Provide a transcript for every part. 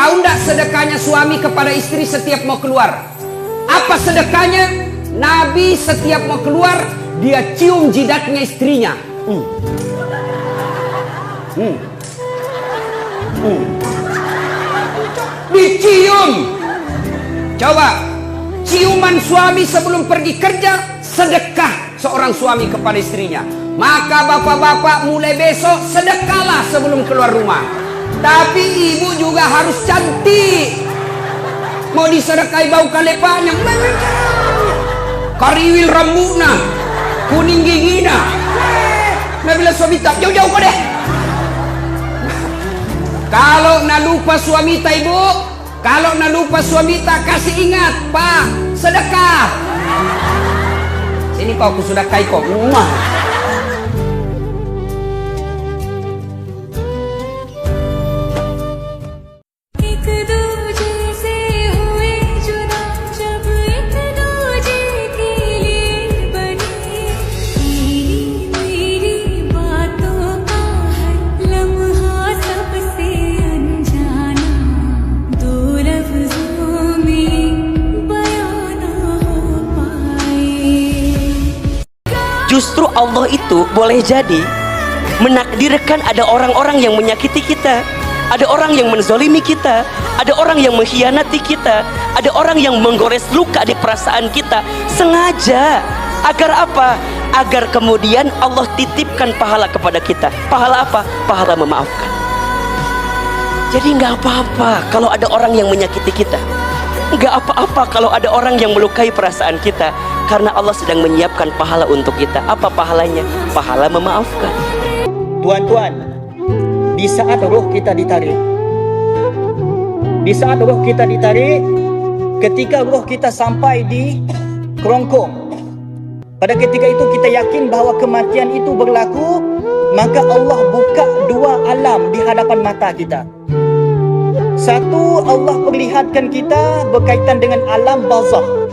Tahu nggak sedekahnya suami kepada istri setiap mau keluar? Apa sedekahnya? Nabi setiap mau keluar, dia cium jidatnya istrinya. Dicium. Coba, ciuman suami sebelum pergi kerja, sedekah seorang suami kepada istrinya. Maka bapak-bapak mulai besok sedekahlah sebelum keluar rumah. Tapi ibu juga harus cantik. Mau disedekahi bau kalepanya, kariwil rambutna, kuning gigina. Nabila suamita, jauh-jauh kau deh. Kalau nak lupa suamita ibu, kalau nak lupa suamita, kasih ingat, Pak, sedekah. Sini kau, aku sedekahi kau. Justru Allah itu boleh jadi menakdirkan ada orang-orang yang menyakiti kita, ada orang yang menzolimi kita, ada orang yang mengkhianati kita, ada orang yang menggores luka di perasaan kita sengaja. Agar apa? Agar kemudian Allah titipkan pahala kepada kita. Pahala apa? Pahala memaafkan. Jadi nggak apa-apa kalau ada orang yang menyakiti kita, nggak apa-apa kalau ada orang yang melukai perasaan kita, karena Allah sedang menyiapkan pahala untuk kita. Apa pahalanya? Pahala memaafkan. Tuan-tuan, di saat roh kita ditarik, ketika roh kita sampai di kerongkong, pada ketika itu kita yakin bahwa kematian itu berlaku, maka Allah buka dua alam di hadapan mata kita. Satu, Allah perlihatkan kita berkaitan dengan alam barzakh,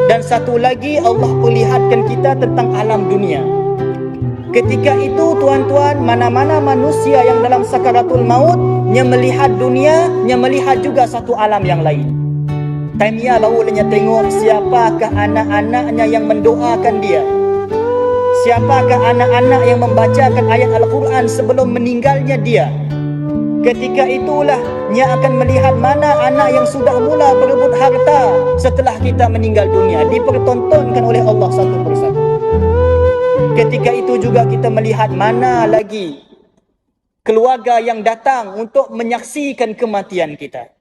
dan satu lagi Allah perlihatkan kita tentang alam dunia. Ketika itu tuan-tuan, mana-mana manusia yang dalam sakaratul maut, yang melihat dunia, yang melihat juga satu alam yang lain. Taimiyah barunya tengok siapakah anak-anaknya yang mendoakan dia, siapakah anak-anak yang membacakan ayat Al-Quran sebelum meninggalnya dia. Ketika itulah dia akan melihat mana anak yang sudah mula berebut harta setelah kita meninggal dunia, dipertontonkan oleh Allah satu persatu. Ketika itu juga kita melihat mana lagi keluarga yang datang untuk menyaksikan kematian kita.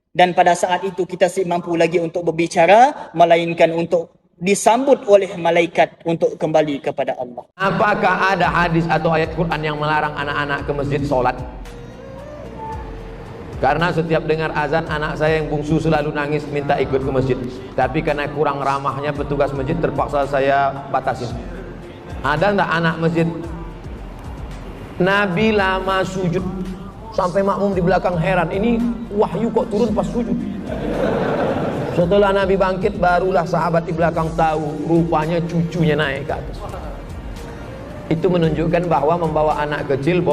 Dan pada saat itu kita tak mampu lagi untuk berbicara, melainkan untuk disambut oleh malaikat untuk kembali kepada Allah. Apakah ada hadis atau ayat Quran yang melarang anak-anak ke masjid sholat? Karena setiap dengar azan, anak saya yang bungsu selalu nangis minta ikut ke masjid. Tapi karena kurang ramahnya petugas masjid, terpaksa saya batasin. Ada enggak anak masjid? Nabi lama sujud sampai makmum di belakang heran, ini wahyu kok turun pas sujud. Setelah Nabi bangkit, barulah sahabat di belakang tahu rupanya cucunya naik ke atas. Itu menunjukkan bahwa membawa anak kecil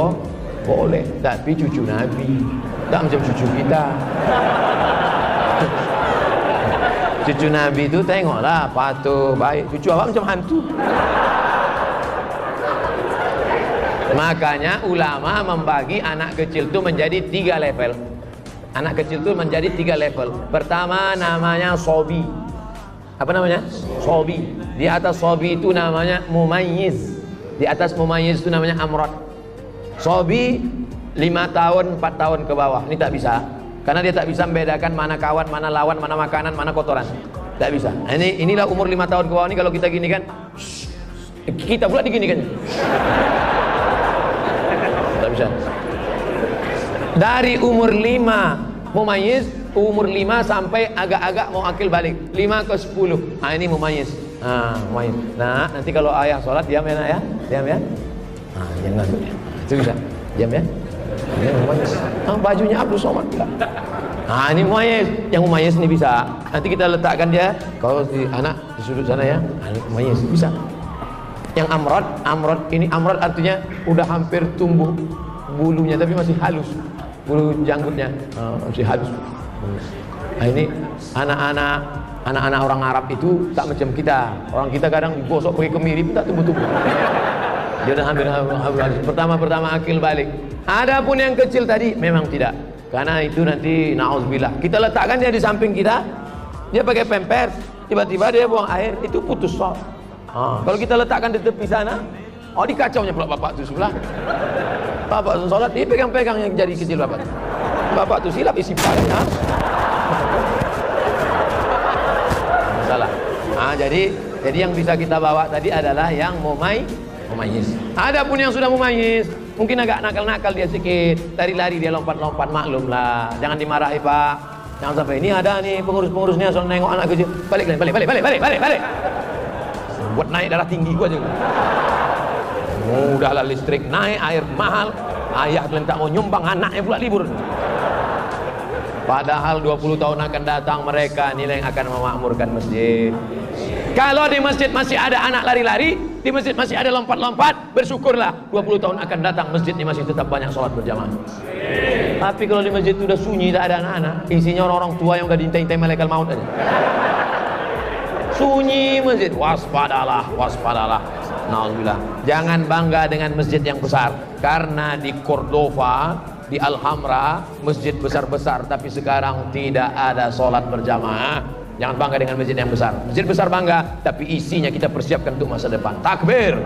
boleh, tapi cucu Nabi, tak macam cucu kita. Cucu Nabi itu tengoklah patuh, baik. Cucu awak macam hantu. Makanya ulama membagi anak kecil itu menjadi 3 level. Anak kecil itu menjadi 3 level. Pertama namanya sobi. Apa namanya? Sobi. Di atas sobi itu namanya mumayyiz. Di atas mumayyiz itu namanya amrod. Sobi 5 tahun, 4 tahun ke bawah. Ini tak bisa. Karena dia tak bisa membedakan mana kawan, mana lawan, mana makanan, mana kotoran. Tak bisa. Inilah umur 5 tahun ke bawah ini kalau kita gini kan. Kita pula diginikan. Tak bisa. Dari umur 5 mumayyiz, umur 5 sampai agak-agak mau akil balik. 5 ke 10. Ini mumayyiz. Mumayyiz. Nah, nanti kalau ayah sholat diam ya nak ya. Diam ya. Jangan. Itu bisa. Diam ya. Ini mumayyiz. Bajunya Abdul Somad pula. Ini mumayyiz. Yang mumayyiz ini bisa. Nanti kita letakkan dia kalau di anak di sudut sana ya. Mumayyiz bisa. Yang amrod ini amrod artinya udah hampir tumbuh bulunya tapi masih halus. bulu janggutnya masih habis. Nah ini anak-anak orang Arab itu tak macam kita. Orang kita kadang digosok pakai kemiri pun tak tumbuh-tumbuh. Dia dah hampir habis. Pertama akil balik. Adapun yang kecil tadi memang tidak. Karena itu nanti na'udzubillah. Kita letakkan dia di samping kita, dia pakai pampers, tiba-tiba dia buang air, itu putus sholat. Kalau kita letakkan di tepi sana, dikacaunya pula bapak itu sebelah. Bapak itu sholat, dia pegang-pegang yang jadi kecil bapak. Bapak itu silap isi palanya. Salah. Jadi yang bisa kita bawa tadi adalah yang mumayyiz. Adapun yang sudah mumayyiz, mungkin agak nakal-nakal dia sedikit, lari-lari dia lompat-lompat, maklum lah. Jangan dimarahi Pak. Jangan sampai ini ada nih pengurus-pengurusnya soal nengok anak kecil. Balik. Buat naik darah tinggi gua aja. Udahlah listrik naik, air mahal, ayah kalian tak mau nyumbang, anaknya pula libur. Padahal 20 tahun akan datang mereka nilai yang akan memakmurkan masjid. Kalau di masjid masih ada anak lari-lari, di masjid masih ada lompat-lompat, bersyukurlah 20 tahun akan datang masjid ini masih tetap banyak sholat berjamaah. Tapi kalau di masjid itu udah sunyi, tak ada anak-anak, isinya orang-orang tua yang udah diintai-intai malaikat maut aja. Sunyi masjid, waspadalah. Nauzubillah. Jangan bangga dengan masjid yang besar, karena di Cordova, di Alhambra, masjid besar-besar, tapi sekarang tidak ada sholat berjamaah. Jangan bangga dengan masjid yang besar. Masjid besar bangga, tapi isinya kita persiapkan untuk masa depan. Takbir.